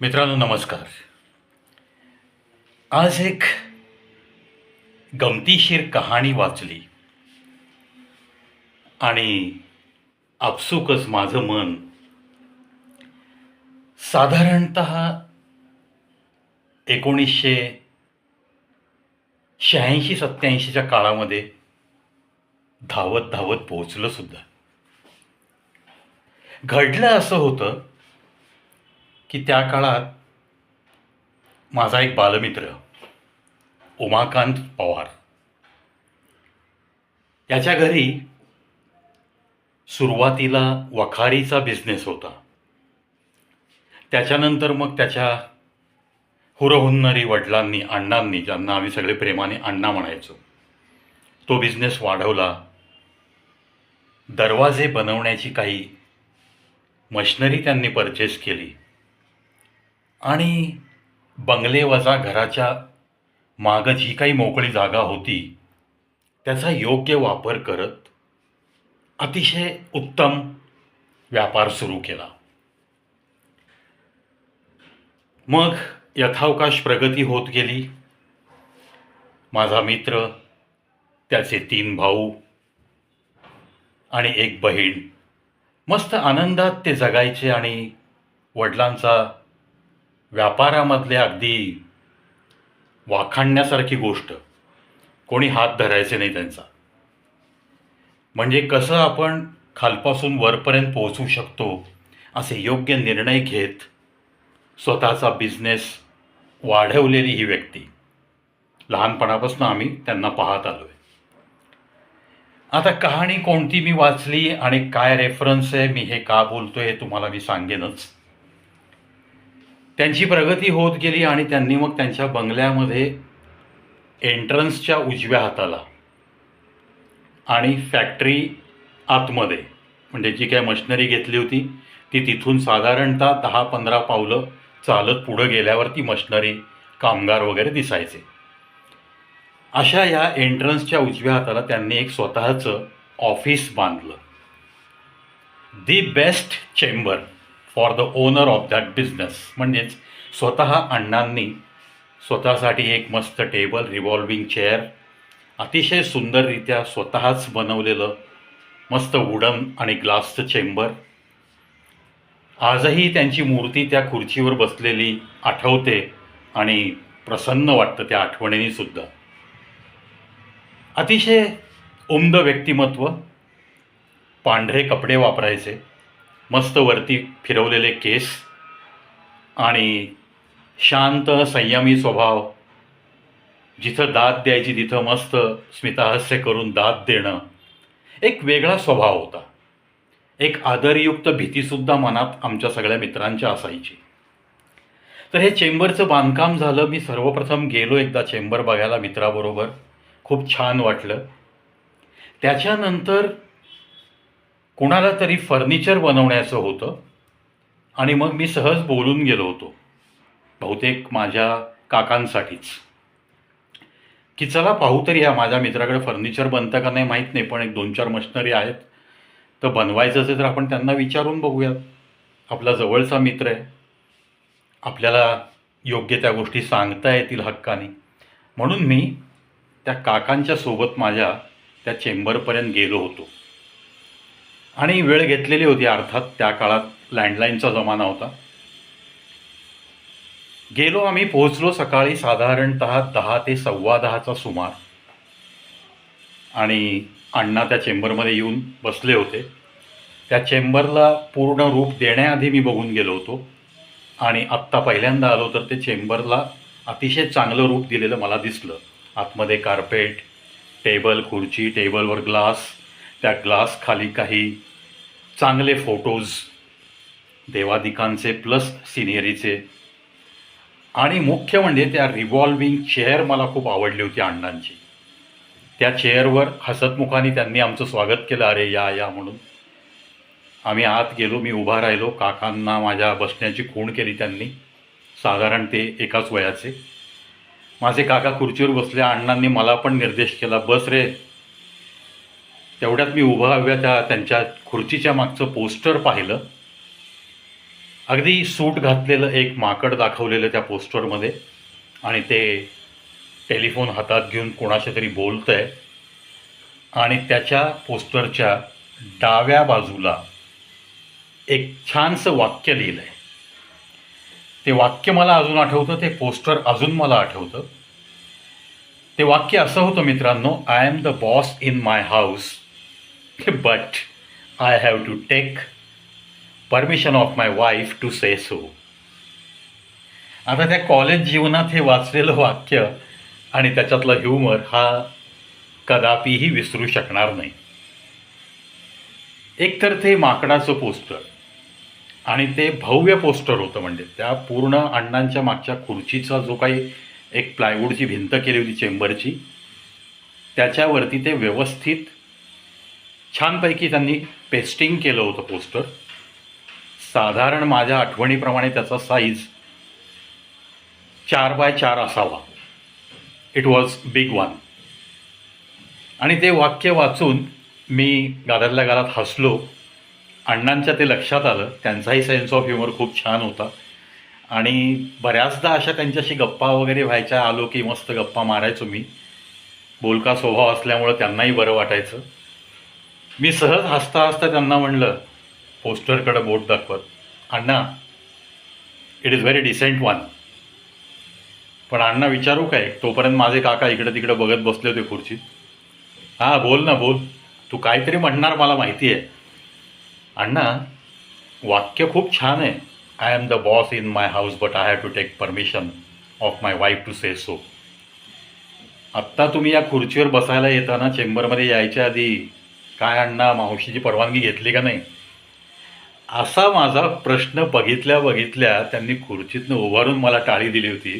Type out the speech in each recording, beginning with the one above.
मित्रांनो नमस्कार. आज एक गमतीशीर कहाणी वाचली आणि आपसुकच माझं मन साधारणतः 1986-87च्या काळामध्ये धावत धावत पोहोचलं सुद्धा. घडलं असं होतं की त्या काळात माझा एक बालमित्र उमाकांत पवार याच्या घरी सुरुवातीला वखारीचा बिझनेस होता. त्याच्यानंतर मग त्याच्या हुरहुन्नरी वडिलांनी, अण्णांनी, ज्यांना आम्ही सगळे प्रेमाने अण्णा म्हणायचो, तो बिझनेस वाढवला. दरवाजे बनवण्याची काही मशिनरी त्यांनी परचेस केली आणि बंगलेवजा घराच्या मागं जी काही मोकळी जागा होती त्याचा योग्य वापर करत अतिशय उत्तम व्यापार सुरू केला. मग यथावकाश प्रगती होत गेली. माझा मित्र, त्याचे 3 भाऊ आणि एक बहीण मस्त आनंदात ते जगायचे आणि वडिलांचा व्यापारामधले अगदी वाखाणण्यासारखी गोष्ट, कोणी हात धरायचे नाही त्यांचा. म्हणजे कसं आपण खालपासून वरपर्यंत पोहोचू शकतो असे योग्य निर्णय घेत स्वतःचा बिझनेस वाढवलेली ही व्यक्ती. लहानपणापासून आम्ही त्यांना पाहत आलो आहे. आता कहाणी कोणती मी वाचली आणि काय रेफरन्स आहे, मी हे का बोलतोय हे तुम्हाला मी सांगेनच. त्यांची प्रगती होत गेली आणि त्यांनी मग त्यांच्या बंगल्यामध्ये एंट्रन्सच्या उजव्या हाताला आणि फॅक्टरी आतमध्ये, म्हणजे जी काय मशिनरी घेतली होती ती तिथून साधारणतः 10-15 पावलं चालत पुढं गेल्यावर ती मशिनरी, कामगार वगैरे दिसायचे. अशा या एंट्रन्सच्या उजव्या हाताला त्यांनी एक स्वतःचं ऑफिस बांधलं. The best chamber for the owner of that business. म्हणजेच स्वतः अण्णांनी स्वतःसाठी एक मस्त टेबल, रिव्हॉल्विंग चेअर, अतिशय सुंदररित्या स्वतःच बनवलेलं मस्त वुडन आणि ग्लासचं चेंबर. आजही त्यांची मूर्ती त्या खुर्चीवर बसलेली आठवते आणि प्रसन्न वाटतं त्या आठवणींनी सुद्धा. अतिशय उमद व्यक्तिमत्व, पांढरे कपडे वापरायचे, मस्त वरती फिरवलेले केस आणि शांत संयमी स्वभाव. जिथं दाद द्यायची तिथं मस्त स्मितहास्य करून दाद देणं, एक वेगळा स्वभाव होता. एक आदरयुक्त भीतीसुद्धा मनात आमच्या सगळ्या मित्रांच्या असायची. तर हे चेंबरचं बांधकाम झालं. मी सर्वप्रथम गेलो एकदा चेंबर बघायला मित्राबरोबर. खूप छान वाटलं. त्याच्यानंतर कोणाला तरी फर्निचर बनवण्याचं होतं आणि मग मी सहज बोलून गेलो होतो, बहुतेक माझ्या काकांसाठीच, की चला पाहू तरी या माझ्या मित्राकडे फर्निचर बनतं का नाही माहीत नाही, पण एक 2-4 मशिनरी आहेत, तर बनवायचं असेल तर आपण त्यांना विचारून बघूयात. आपला जवळचा मित्र आहे, आपल्याला योग्य त्या गोष्टी सांगता येतील हक्काने. म्हणून मी त्या काकांच्या सोबत माझ्या त्या चेंबरपर्यंत गेलो होतो आणि वेळ घेतलेली होती. अर्थात त्या काळात लँडलाईनचा जमाना होता. गेलो आम्ही. पोहोचलो सकाळी साधारणतः 10 ते 10:15चा सुमार आणि अण्णा त्या चेंबरमध्ये येऊन बसले होते. त्या चेंबरला पूर्ण रूप देण्याआधी मी बघून गेलो होतो आणि आत्ता पहिल्यांदा आलो तर ते चेंबरला अतिशय चांगलं रूप दिलेलं मला दिसलं. आतमध्ये कार्पेट, टेबल, खुर्ची, टेबलवर ग्लास, त्या ग्लास खाली काही चांगले फोटोज देवादिकांचे प्लस सिनियरीचे, आणि मुख्य म्हणजे त्या रिव्हॉल्विंग चेअर मला खूप आवडली होती अण्णांची. त्या चेअरवर हसतमुखाने त्यांनी आमचं स्वागत केलं, अरे या या म्हणून. आम्ही आत गेलो. मी उभा राहिलो. काकांना माझ्या बसण्याची खूण केली त्यांनी. साधारण ते एकाच वयाचे. माझे काका खुर्चीवर बसले. अण्णांनी मला पण निर्देश केला, बस रे. तेवढ्यात मी उभा हव्या त्यांच्या खुर्चीच्या मागचं पोस्टर पाहिलं. अगदी सूट घातलेलं एक माकड दाखवलेलं त्या पोस्टरमध्ये आणि ते टेलिफोन हातात घेऊन कोणाशी तरी बोलत आहे आणि त्याच्या पोस्टरच्या डाव्या बाजूला एक छानसं वाक्य लिहिलं आहे. ते वाक्य मला अजून आठवतं, ते पोस्टर अजून मला आठवतं. ते वाक्य असं होतं मित्रांनो, I am the boss in my house but I have to take permission of my wife to say so. आता त्या कॉलेज जीवनात हे वाचलेलं वाक्य आणि त्याच्यातलं ह्युमर हा कदापिही विसरू शकणार नाही. एकतर ते माकडाचं पोस्टर आणि ते भव्य पोस्टर होतं, म्हणजे त्या पूर्ण अण्णांच्या मागच्या खुर्चीचा जो काही एक प्लायवूडची भिंत केली होती चेंबरची, त्याच्यावरती ते व्यवस्थित छानपैकी त्यांनी पेस्टिंग केलं होतं पोस्टर. साधारण माझ्या आठवणीप्रमाणे त्याचा साईज 4x4 असावा. It was big one. आणि ते वाक्य वाचून मी गालातल्या गालात हसलो. अण्णांच्या ते लक्षात आलं. त्यांचाही सेन्स ऑफ ह्युमर खूप छान होता आणि बऱ्याचदा अशा त्यांच्याशी गप्पा वगैरे व्हायच्या, आलो की मस्त गप्पा मारायचो मी. बोलका स्वभाव असल्यामुळं त्यांनाही बरं वाटायचं. मी सहज हसता हसता त्यांना म्हणलं, पोस्टरकडे बोट दाखवत, अण्णा it is very decent one. पण अण्णा विचारू काय, तोपर्यंत माझे काका इकडे तिकडे बघत बसले होते खुर्चीत. हां बोल ना बोल, तू काहीतरी म्हणणार मला माहिती आहे. अण्णा वाक्य खूप छान आहे, I am the boss in my house but I have to take permission of my wife to say so. आत्ता तुम्ही या खुर्चीवर बसायला येताना चेंबरमध्ये यायच्या आधी काय अण्णा मावशीची परवानगी घेतली का नाही, असा माझा प्रश्न बघितल्या बघितल्या त्यांनी खुर्चीतनं उभारून मला टाळी दिली होती.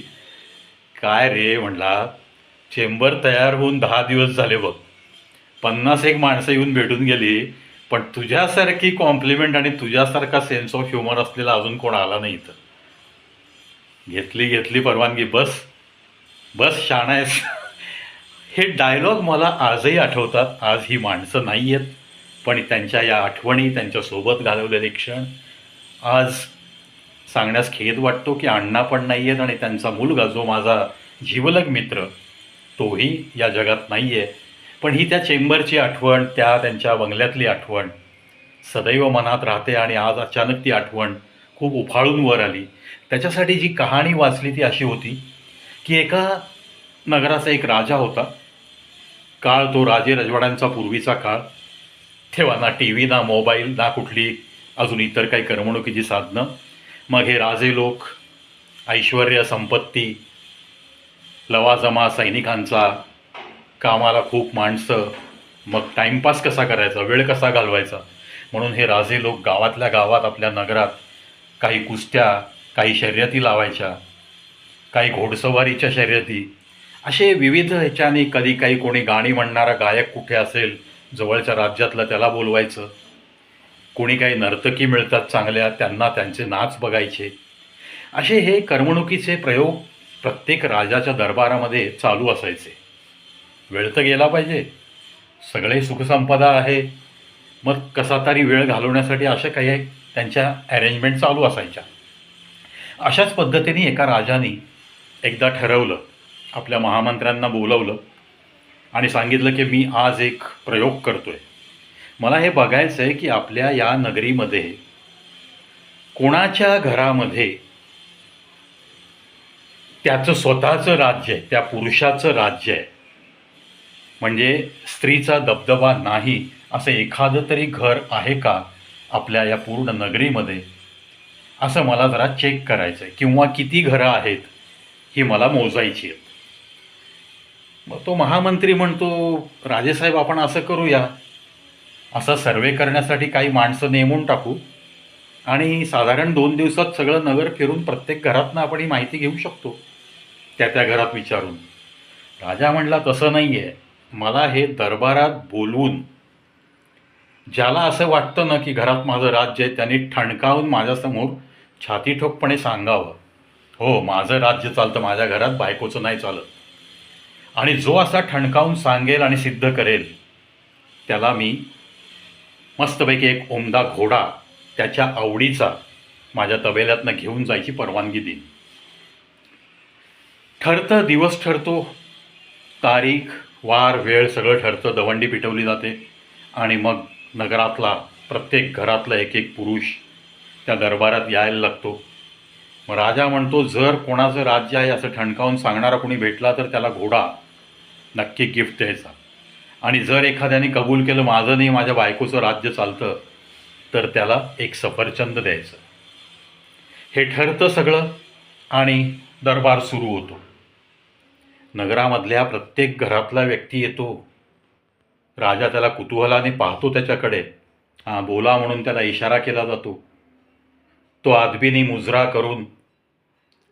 काय रे म्हणला, चेंबर तयार होऊन 10 दिवस झाले बघ, 50 माणसं येऊन भेटून गेली, पण तुझ्यासारखी कॉम्प्लिमेंट आणि तुझ्यासारखा सेन्स ऑफ ह्युमर असलेला अजून कोण आला नाही इथं. घेतली परवानगी, बस बस शाणा आहेस. हे डायलॉग मला आजही आठवतात. आज ही माणसं नाही आहेत, पण त्यांच्या या आठवणी, त्यांच्यासोबत घालवलेले क्षण आज सांगण्यास खेद वाटतो की अण्णा पण नाही आहेत आणि त्यांचा मुलगा जो माझा जिवलग मित्र तोही या जगात नाही आहे. पण ही त्या चेंबरची आठवण, त्यांच्या बंगल्यातली आठवण सदैव मनात राहते आणि आज अचानक ती आठवण खूप उफाळून वर आली. त्याच्यासाठी जी कहाणी वाचली ती अशी होती की एका नगराचा एक राजा होता. काळ तो राजे रजवाड्यांचा पूर्वीचा काळ. तेव्हा ना टी व्ही, ना मोबाईल, ना कुठली अजून इतर काही करमणुकीची साधनं. मग हे राजे लोक ऐश्वर्य, संपत्ती, लवाजमा, सैनिकांचा, कामाला खूप माणसं, मग टाईमपास कसा करायचा, वेळ कसा घालवायचा, म्हणून हे राजे लोक गावातल्या गावात आपल्या नगरात काही कुस्त्या, काही शर्यती लावायच्या, काही घोडसवारीच्या शर्यती, असे विविध ह्याच्याने. कधी काही कोणी गाणी म्हणणारा गायक कुठे असेल जवळच्या राज्यातलं त्याला बोलवायचं, कोणी काही नर्तकी मिळतात चांगल्या त्यांना त्यांचे नाच बघायचे. असे हे करमणुकीचे प्रयोग प्रत्येक राजाच्या दरबारामध्ये चालू असायचे. वेळ तर गेला पाहिजे, सगळे सुखसंपदा आहे, मग कसा तरी वेळ घालवण्यासाठी अशा काही त्यांच्या अरेंजमेंट चालू असायच्या. अशाच पद्धतीने एका राजाने एकदा ठरवलं, आपल्या महामंत्र्यांना बोलवलं आणि सांगितलं की मी आज एक प्रयोग करतोय. मला हे बघायचं आहे की आपल्या या नगरीमध्ये कोणाच्या घरामध्ये त्याचं स्वतःचं राज्य आहे, त्या पुरुषाचं राज्य आहे, म्हणजे स्त्रीचा दबदबा नाही असं एखादं तरी घर आहे का आपल्या या पूर्ण नगरीमध्ये, असं मला जरा चेक करायचं आहे, किंवा किती घरं आहेत ही मला मोजायची आहेत. मग तो महामंत्री म्हणतो, राजेसाहेब आपण असं करूया, असा सर्वे करण्यासाठी काही माणसं नेमून टाकू आणि साधारण 2 दिवसात सगळं नगर फिरून प्रत्येक घरातनं आपण ही माहिती घेऊ शकतो, त्या घरात विचारून. राजा म्हणला, तसं नाही आहे, मला हे दरबारात बोलवून ज्याला असं वाटतं ना की घरात माझं राज्य आहे त्यांनी ठणकावून माझ्यासमोर छाती ठोकपणे सांगावं, हो माझं राज्य चालतं, माझ्या घरात बायकोचं नाही चालत. आणि जो असा ठणकावून सांगेल आणि सिद्ध करेल त्याला मी मस्तपैकी एक उमदा घोडा त्याच्या आवडीचा माझ्या तबेल्यातनं घेऊन जायची परवानगी देईन. ठरतं, दिवस ठरतो, तारीख वार वेळ सगळं ठरतं, दवंडी पिटवली जाते आणि मग नगरातला प्रत्येक घरातला एक एक पुरुष त्या दरबारात यायला लागतो. मग राजा म्हणतो, जर कोणाचं राज्य आहे असं ठणकावून सांगणारा कोणी भेटला तर त्याला घोडा नक्की गिफ्ट द्यायचा, आणि जर एखाद्याने कबूल केलं माझं नाही माझ्या बायकोचं राज्य चालतं तर त्याला एक सफरचंद द्यायचं. हे ठरतं सगळं आणि दरबार सुरू होतो. नगरामधल्या प्रत्येक घरातला व्यक्ती येतो. राजा त्याला कुतूहलाने पाहतो त्याच्याकडे. हां बोला म्हणून त्याला इशारा केला जातो. तो आदबीनी मुजरा करून,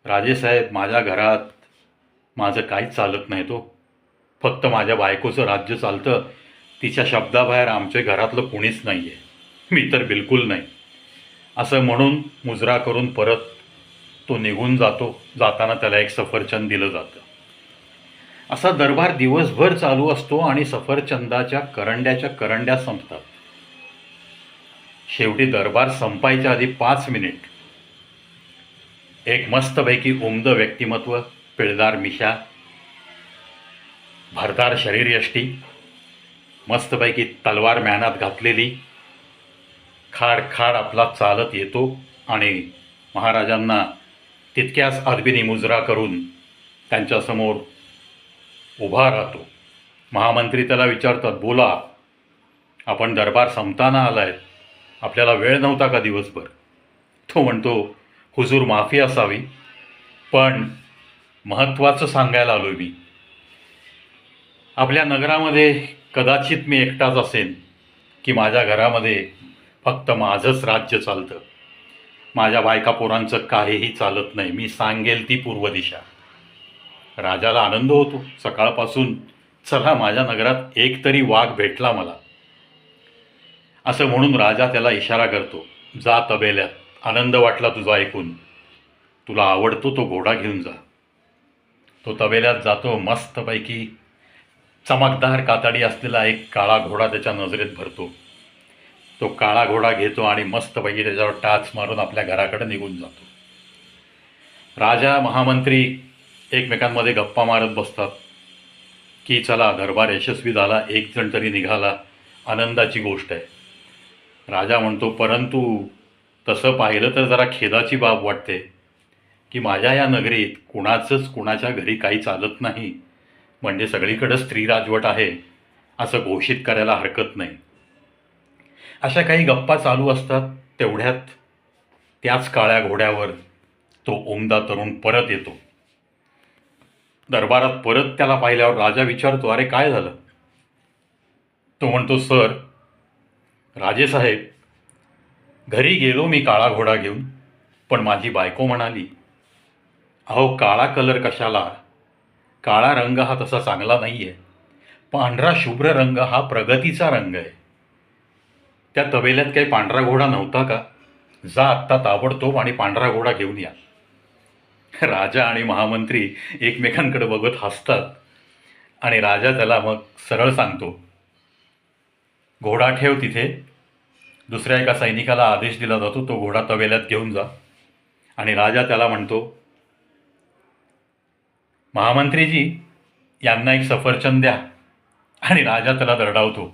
राजेसाहेब माझ्या घरात माझं काहीच चालत नाही, तो फक्त माझ्या बायकोचं राज्य चालतं, तिच्या शब्दाबाहेर आमच्या घरातलं कोणीच नाही आहे, मी तर बिलकुल नाही, असं म्हणून मुजरा करून परत तो निघून जातो. जाताना त्याला एक सफरचंद दिलं जातं. असा दरबार दिवसभर चालू असतो आणि सफरचंदाच्या करंड्या संपतात. शेवटी दरबार संपायच्या आधी 5 मिनिट एक मस्तपैकी उमद व्यक्तिमत्व, पिळदार मिशा, भरदार शरीरयष्टी, मस्तपैकी तलवार म्यानात घातलेली, खाड खाड आपला चालत येतो आणि महाराजांना तितक्याच अदबीनी मुजरा करून त्यांच्यासमोर उभा राहतो. महामंत्री त्याला विचारतात, बोला आपण दरबार संपताना आलाय, आपल्याला वेळ नव्हता का दिवसभर? तो म्हणतो, हुजूर माफी असावी, पण महत्त्वाचं सांगायला आलोय मी. आपल्या नगरामध्ये कदाचित मी एकटाच असेन की माझ्या घरामध्ये फक्त माझंच राज्य चालतं, माझ्या बायका पोरांचं काहीही चालत नाही, मी सांगेल ती पूर्व दिशा. राजाला आनंद होतो सकाळपासून, चला माझ्या नगरात एक तरी वाघ भेटला मला. असं म्हणून राजा त्याला इशारा करतो, जा तबेल्यात, आनंद वाटला तुझा ऐकून, तुला आवडतो तो घोडा घेऊन जा. तो तबेल्यात जातो. मस्तपैकी चमकदार कातडी असलेला एक काळा घोडा त्याच्या नजरेत भरतो. तो काळा घोडा घेतो आणि मस्तपैकी त्याच्यावर टाच मारून आपल्या घराकडे निघून जातो. राजा महामंत्री एकमेकांमध्ये गप्पा मारत बसतात की चला दरबार यशस्वी झाला, एक जण तरी निघाला, आनंदाची गोष्ट आहे. राजा म्हणतो, परंतु तसं पाहिलं तर जरा खेदाची बाब वाटते की माझ्या या नगरीत कुणाच्या घरी काही चालत नाही, म्हणजे सगळीकडे स्त्री राजवट आहे असं घोषित करायला हरकत नाही. अशा काही गप्पा चालू असतात. तेवढ्यात त्याच काळ्या घोड्यावर तो उमदा तरुण परत येतो. दरबारात परत त्याला पाहिल्यावर राजा विचारतो, अरे काय झालं? तो म्हणतो, सर राजेसाहेब, घरी गेलो मी काळा घोडा घेऊन, पण माझी बायको म्हणाली, अहो काळा कलर कशाला, काळा रंग हा तसा चांगला नाही आहे, पांढरा शुभ्र रंग हा प्रगतीचा रंग आहे. त्या तबेल्यात काही पांढरा घोडा नव्हता का? जा आत्ता ताबडतोब आणि पांढरा घोडा घेऊन या. राजा आणि महामंत्री एकमेकांकडे बघत हसतात आणि राजा त्याला मग सरळ सांगतो, घोडा ठेव तिथे. दुसऱ्या एका सैनिकाला आदेश दिला जातो, तो घोडा तबेल्यात घेऊन जा. आणि राजा त्याला म्हणतो, महामंत्रीजी यांना एक सफरचंद द्या. आणि राजा त्याला दरडावतो,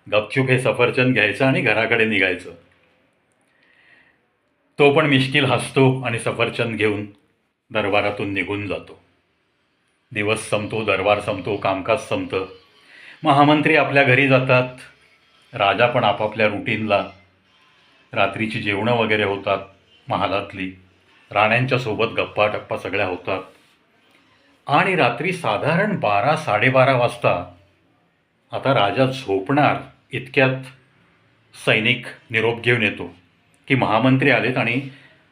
गपचूप हे सफरचंद घ्यायचं आणि घराकडे निघायचं. तो पण मिश्किल हसतो आणि सफरचंद घेऊन दरबारातून निघून जातो. दिवस संपतो, दरबार संपतो, कामकाज संपतं. महामंत्री आपल्या घरी जातात. राजा पण आपापल्या रुटीनला. रात्रीची जेवणं वगैरे होतात महालातली, राण्यांच्या सोबत गप्पा टप्पा सगळ्या होतात. आणि रात्री साधारण 12-12:30 वाजता आता राजा झोपणार इतक्यात सैनिक निरोप घेऊन येतो की महामंत्री आलेत आणि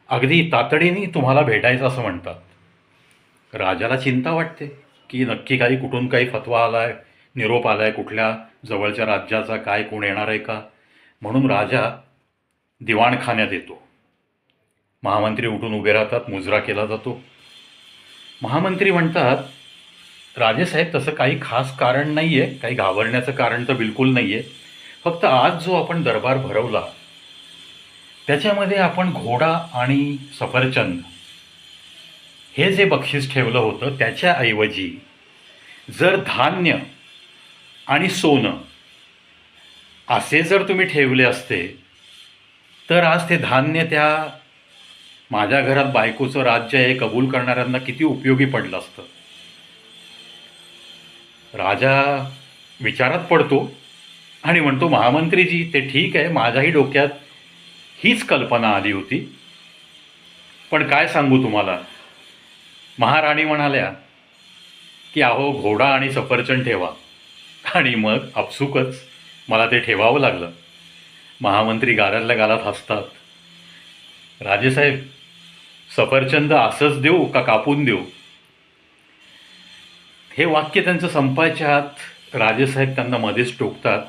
अगदी तातडीने तुम्हाला भेटायचं असं म्हणतात. राजाला चिंता वाटते की नक्की कुठून काही फतवा आलाय, निरोप आलाय कुठल्या जवळच्या राज्याचा, काय कोण येणार आहे का, म्हणून राजा दिवाणखान्यात येतो. महामंत्री उठून उभे राहतात, मुजरा केला जातो. महामंत्री म्हणतात, राजेसाहेब तसं काही खास कारण नाही आहे, काही घाबरण्याचं कारण तर बिलकुल नाही आहे, फक्त आज जो आपण दरबार भरवला त्याच्यामध्ये आपण घोडा आणि सफरचंद हे जे बक्षीस ठेवलं होतं त्याच्याऐवजी जर धान्य आणि सोनं असे जर तुम्ही ठेवले असते तर आज ते धान्य त्या माझ्या घरात बायकोचं राज्य हे कबूल करणाऱ्यांना किती उपयोगी पडलं असतं. राजा विचारात पडतो आणि म्हणतो, महामंत्रीजी ते ठीक आहे, माझ्याही डोक्यात हीच कल्पना आली होती, पण काय सांगू तुम्हाला. महाराणी म्हणाल्या की अहो घोडा आणि सफरचंद ठेवा, आणि मग आपसुकच मला ते ठेवावं लागलं. महामंत्री गालातल्या गालात हसतात. राजेसाहेब, सफरचंद असंच देऊ का कापून देऊ. हे वाक्य त्यांचं संपायच्या आत राजेसाहेब त्यांना मध्येच टोकतात.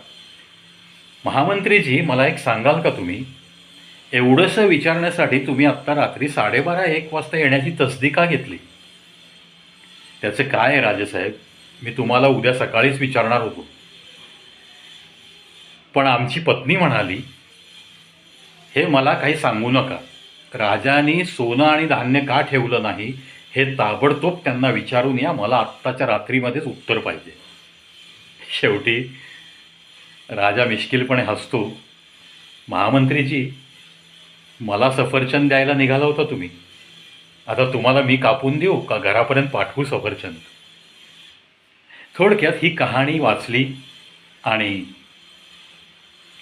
महामंत्रीजी, मला एक सांगाल का तुम्ही, एवढंसं विचारण्यासाठी तुम्ही आत्ता रात्री 12:30-1 वाजता येण्याची तसदी का घेतली. त्याचं काय आहे राजेसाहेब, मी तुम्हाला उद्या सकाळीच विचारणार होतो, पण आमची पत्नी म्हणाली. हे मला काही सांगू नका. राजांनी सोनं आणि धान्य का ठेवलं नाही हे ताबडतोब त्यांना विचारून या. मला आत्ताच्या रात्रीमध्येच उत्तर पाहिजे. शेवटी राजा मिश्किलपणे हसतो. महामंत्रीजी, मला सफरचंद द्यायला निघाला होता तुम्ही, आता तुम्हाला मी कापून देऊ का घरापर्यंत पाठवू सफरचंद. थोडक्यात ही कहाणी वाचली आणि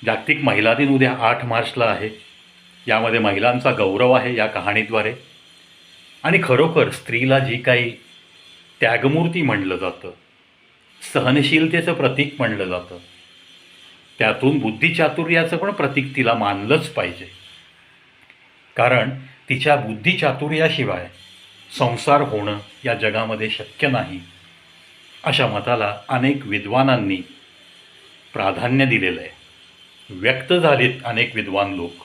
जागतिक महिला दिन उद्या 8 मार्चला आहे. यामध्ये महिलांचा गौरव आहे या कहाणीद्वारे. आणि खरोखर स्त्रीला जी काही त्यागमूर्ती म्हणलं जातं, सहनशीलतेचं प्रतीक म्हणलं जातं, त्यातून बुद्धिचातुर्याचं पण प्रतीक तिला मानलंच पाहिजे. कारण तिच्या बुद्धिचातुर्याशिवाय संसार होणं या जगामध्ये शक्य नाही, अशा मताला अनेक विद्वानांनी प्राधान्य दिलेलं आहे. व्यक्त झालेत अनेक विद्वान लोक.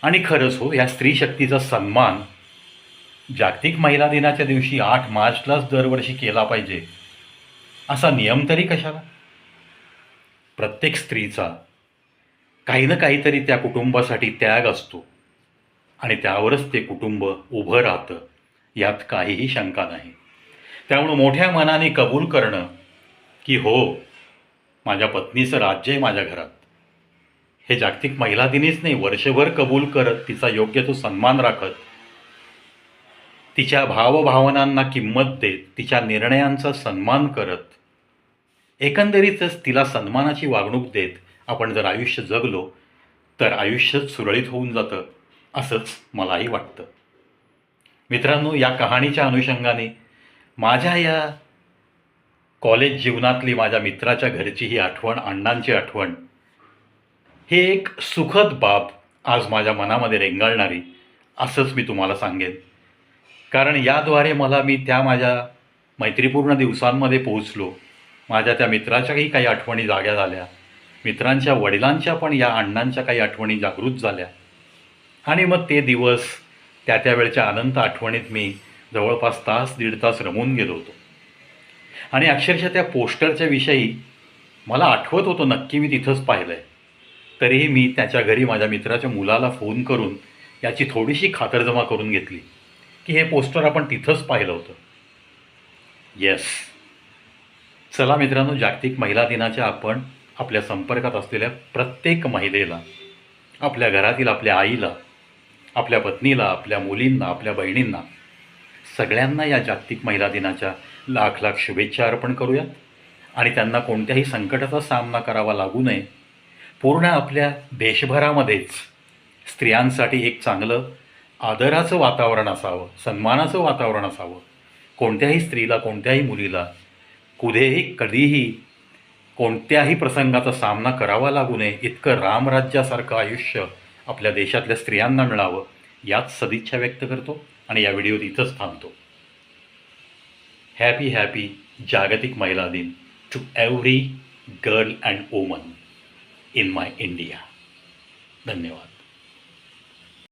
आणि खरंच हो, या स्त्री शक्तीचा सन्मान जागतिक महिला दिनाच्या दिवशी 8 मार्चलाच दरवर्षी केला पाहिजे असा नियम तरी कशाला. प्रत्येक स्त्रीचा काही ना काहीतरी त्या कुटुंबासाठी त्याग असतो आणि त्यावरच ते कुटुंब उभं राहतं, यात काहीही शंका नाही. त्यामुळं मोठ्या मनाने कबूल करणं की हो, माझ्या पत्नीचं राज्य आहे माझ्या घरात, हे जागतिक महिला दिनीच नाही, वर्षभर कबूल करत, तिचा योग्य तो सन्मान राखत, तिच्या भावभावनांना किंमत देत, तिच्या निर्णयांचा सन्मान करत, एकंदरीतच तिला सन्मानाची वागणूक देत आपण जर आयुष्य जगलो तर आयुष्यच सुरळीत होऊन जातं, असंच मलाही वाटतं. मित्रांनो, या कहाणीच्या अनुषंगाने माझ्या या कॉलेज जीवनातली माझ्या मित्राच्या घरची ही आठवण, अण्णांची आठवण, हे एक सुखद बाब आज माझ्या मनामध्ये रेंगाळणारी, असंच मी तुम्हाला सांगेन. कारण याद्वारे मी त्या माझ्या मैत्रीपूर्ण दिवसांमध्ये पोहोचलो. माझ्या त्या मित्राच्याही काही आठवणी जाग्या झाल्या, मित्रांच्या वडिलांच्या पण या अण्णांच्या काही आठवणी जागृत झाल्या. आणि मग ते दिवस त्या वेळच्या अनंत आठवणीत मी जवळपास तास दीड तास रमून गेलो होतो. आणि अक्षरशः त्या पोस्टरच्या विषयी मला आठवत होतं नक्की मी तिथंच पाहिलं आहे. तरीही मी त्याच्या घरी माझ्या मित्राच्या मुलाला फोन करून याची थोडीशी खातरजमा करून घेतली की हे पोस्टर आपण तिथंच पाहिलं होतं. येस. चला मित्रांनो, जागतिक महिला दिनाच्या आपण आपल्या संपर्कात असलेल्या प्रत्येक महिलेला, आपल्या घरातील आपल्या आईला, आपल्या पत्नीला, आपल्या मुलींना, आपल्या बहिणींना, सगळ्यांना या जागतिक महिला दिनाच्या लाख लाख शुभेच्छा अर्पण करूया. आणि त्यांना कोणत्याही संकटाचा सामना करावा लागू नये. पूर्ण आपल्या देशभरामध्येच स्त्रियांसाठी एक चांगलं आदराचं वातावरण असावं, सन्मानाचं वातावरण असावं. कोणत्याही स्त्रीला, कोणत्याही मुलीला कुठेही कधीही कोणत्याही प्रसंगाचा सामना करावा लागू नये, इतकं रामराज्यासारखं आयुष्य आपल्या देशातल्या स्त्रियांना मिळावं, याच सदिच्छा व्यक्त करतो आणि या व्हिडिओत इथंच थांबतो. हॅपी जागतिक महिला दिन to every girl and woman in my India. धन्यवाद.